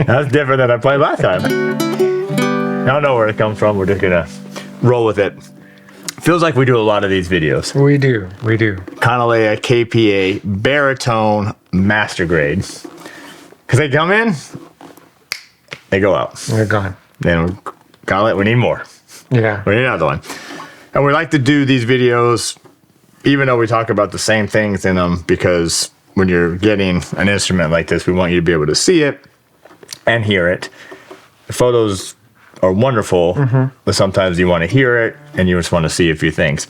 That's different than I played last time. I don't know where it comes from. We're just gonna roll with it. Feels like we do a lot of these videos. We do. Kanilea KPA Baritone Mastergrade. Because they come in, they go out. They're gone. Then we need more. Yeah. We need another one. And we like to do these videos, even though we talk about the same things in them, because when you're getting an instrument like this, we want you to be able to see it and hear it. The photos are wonderful, but sometimes you want to hear it and you just want to see a few things.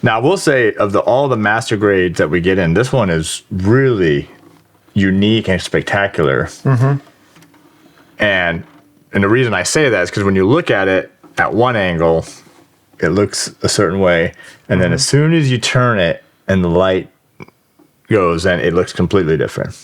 Now, I will say, of all the master grades that we get in, this one is really unique and spectacular. And the reason I say that is because when you look at it at one angle, it looks a certain way, and then as soon as you turn it and the light goes, then it looks completely different.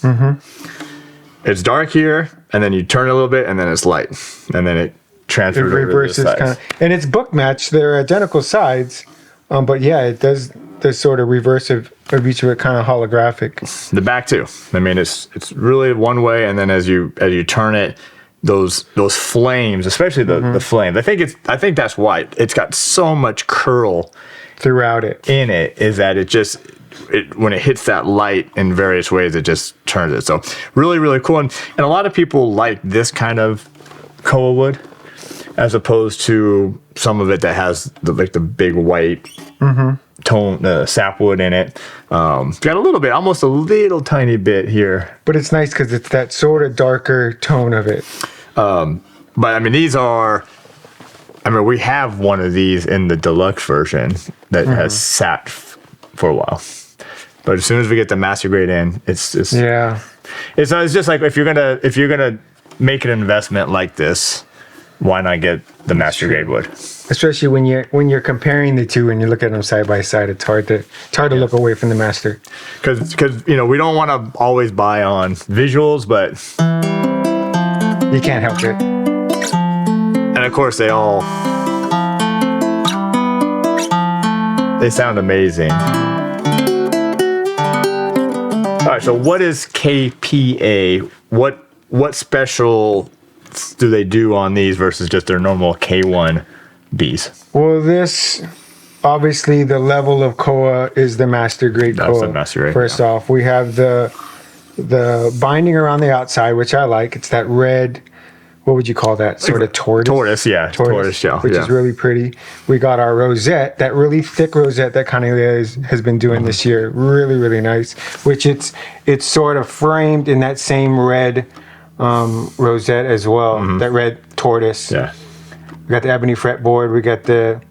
It's dark here, and then you turn it a little bit, and then it's light, and then it transfers over to the sides. And it's book matched. They're identical sides, but yeah, it does the sort of reverse of each of it, kind of holographic. The back too. I mean, it's really one way, and then as you turn it, those flames, especially the flames. I think that's why it's got so much curl throughout it. In it is that when it hits that light in various ways, it just turns it. So really, really cool. And a lot of people like this kind of koa wood as opposed to some of it that has the big white tone sapwood in it. Got a little bit, almost a little tiny bit here. But it's nice because it's that sort of darker tone of it. But I mean, we have one of these in the deluxe version that has sat for a while. But as soon as we get the master grade in, it's just it's just like if you're gonna make an investment like this, why not get the master grade wood? Especially when you're comparing the two and you look at them side by side, it's hard to look away from the master. Because we don't want to always buy on visuals, but you can't help it. And of course, they sound amazing. All right, so what is KPA? What special do they do on these versus just their normal K1 Bs? Well, this obviously the level of koa is the master grade koa. That's the master grade. First off, we have the binding around the outside, which I like. It's that red. What would you call that? Sort of tortoise? Tortoise shell. Which is really pretty. We got our rosette, that really thick rosette that Kanilea has been doing this year. Really, really nice. Which it's sort of framed in that same red rosette as well. That red tortoise. Yeah. We got the ebony fretboard. We got the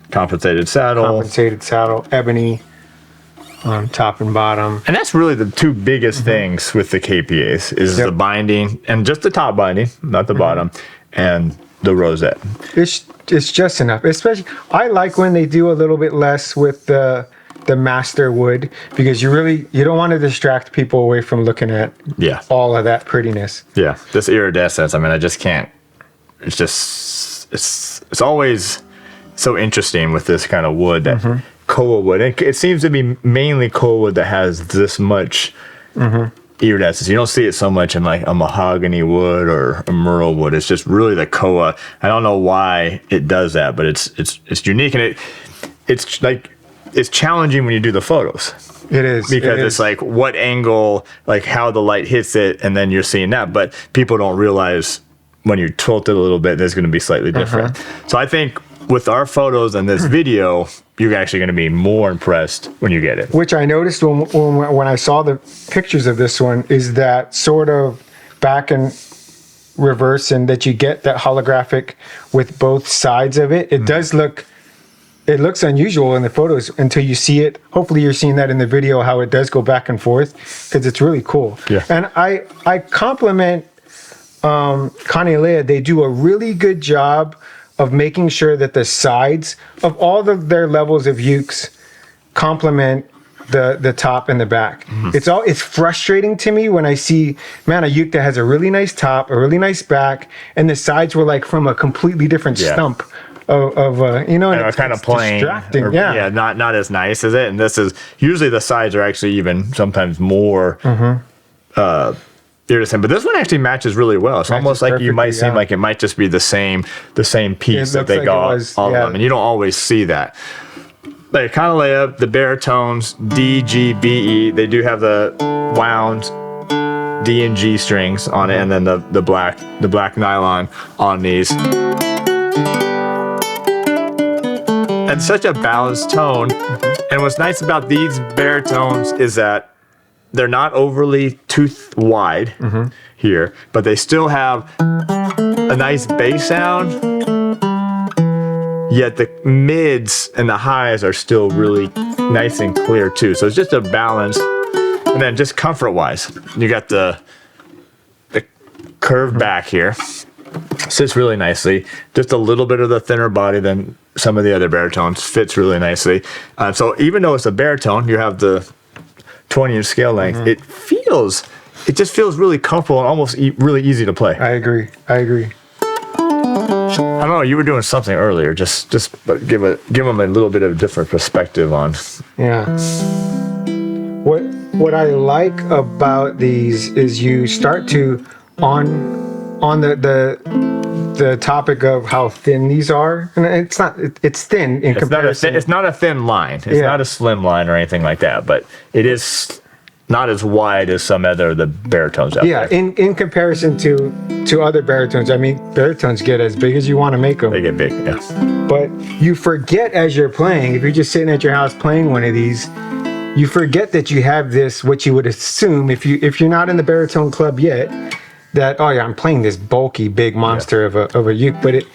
compensated saddle, ebony on top and bottom. And that's really the two biggest things with the KPAs is the binding, and just the top binding, not the bottom, and the rosette. It's just enough. Especially, I like when they do a little bit less with the master wood, because you don't want to distract people away from looking at all of that prettiness. Yeah, this iridescence, I mean, I just can't. It's just, it's always so interesting with this kind of wood that koa wood. It seems to be mainly koa wood that has this much iridescence. You don't see it so much in like a mahogany wood or a merle wood. It's just really the koa. I don't know why it does that, but it's unique, and it's challenging when you do the photos. It is. Because it's like what angle, like how the light hits it, and then you're seeing that. But people don't realize when you tilt it a little bit, there's going to be slightly different. So I think with our photos and this video, you're actually going to be more impressed when you get it. Which I noticed when I saw the pictures of this one is that sort of back and reverse, and that you get that holographic with both sides of it. It does look... It looks unusual in the photos until you see it. Hopefully you're seeing that in the video, how it does go back and forth, because it's really cool. Yeah. And I compliment Kanilea. They do a really good job of making sure that the sides of all their levels of ukes complement the top and the back. It's frustrating to me when I see, a uke that has a really nice top, a really nice back, and the sides were like from a completely different stump. And it's kind of plain, distracting. Not as nice as it. And this is usually the sides are actually even sometimes more ear to stem. But this one actually matches really well. It's almost like you might seem like it might just be the same piece that they got all of them, and you don't always see that. Like Kanilea, the baritones D, G, B, E, they do have the wound D and G strings on it, and then the black nylon on these. And such a balanced tone. And what's nice about these baritones is that they're not overly too wide here, but they still have a nice bass sound. Yet the mids and the highs are still really nice and clear too. So it's just a balance. And then just comfort-wise, you got the curved back here. Sits really nicely. Just a little bit of the thinner body than some of the other baritones. Fits really nicely. So even though it's a baritone, you have the 20-inch scale length. It just feels really comfortable and almost really easy to play. I agree. I don't know. You were doing something earlier. Just give them a little bit of a different perspective on. Yeah. What I like about these is you start to on the topic of how thin these are, and it's thin in comparison. It's not a thin line. It's not a slim line or anything like that, but it is not as wide as some other the baritones out there. In comparison to other baritones. I mean, baritones get as big as you want to make them. They get big, yeah. But you forget as you're playing, if you're just sitting at your house playing one of these, you forget that you have this, what you would assume if you're not in the baritone club yet, that, oh yeah, I'm playing this bulky big monster of a uke, but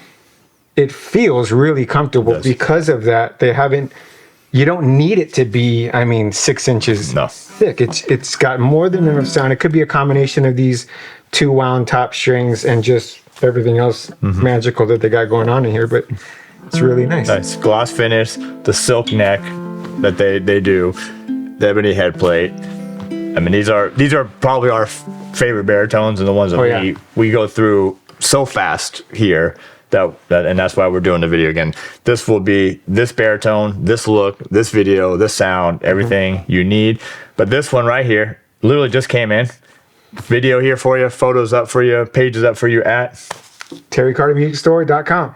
it feels really comfortable because of that. You don't need it to be, 6 inches thick. It's got more than enough sound. It could be a combination of these 2 wound top strings and just everything else magical that they got going on in here, but it's really nice. Nice gloss finish, the silk neck that they do, the ebony head plate. I mean, these are probably our favorite baritones and the ones that we go through so fast here. And that's why we're doing the video again. This will be this baritone, this look, this video, this sound, everything you need. But this one right here literally just came in. Video here for you, photos up for you, pages up for you at TerryCarterMusicStore.com.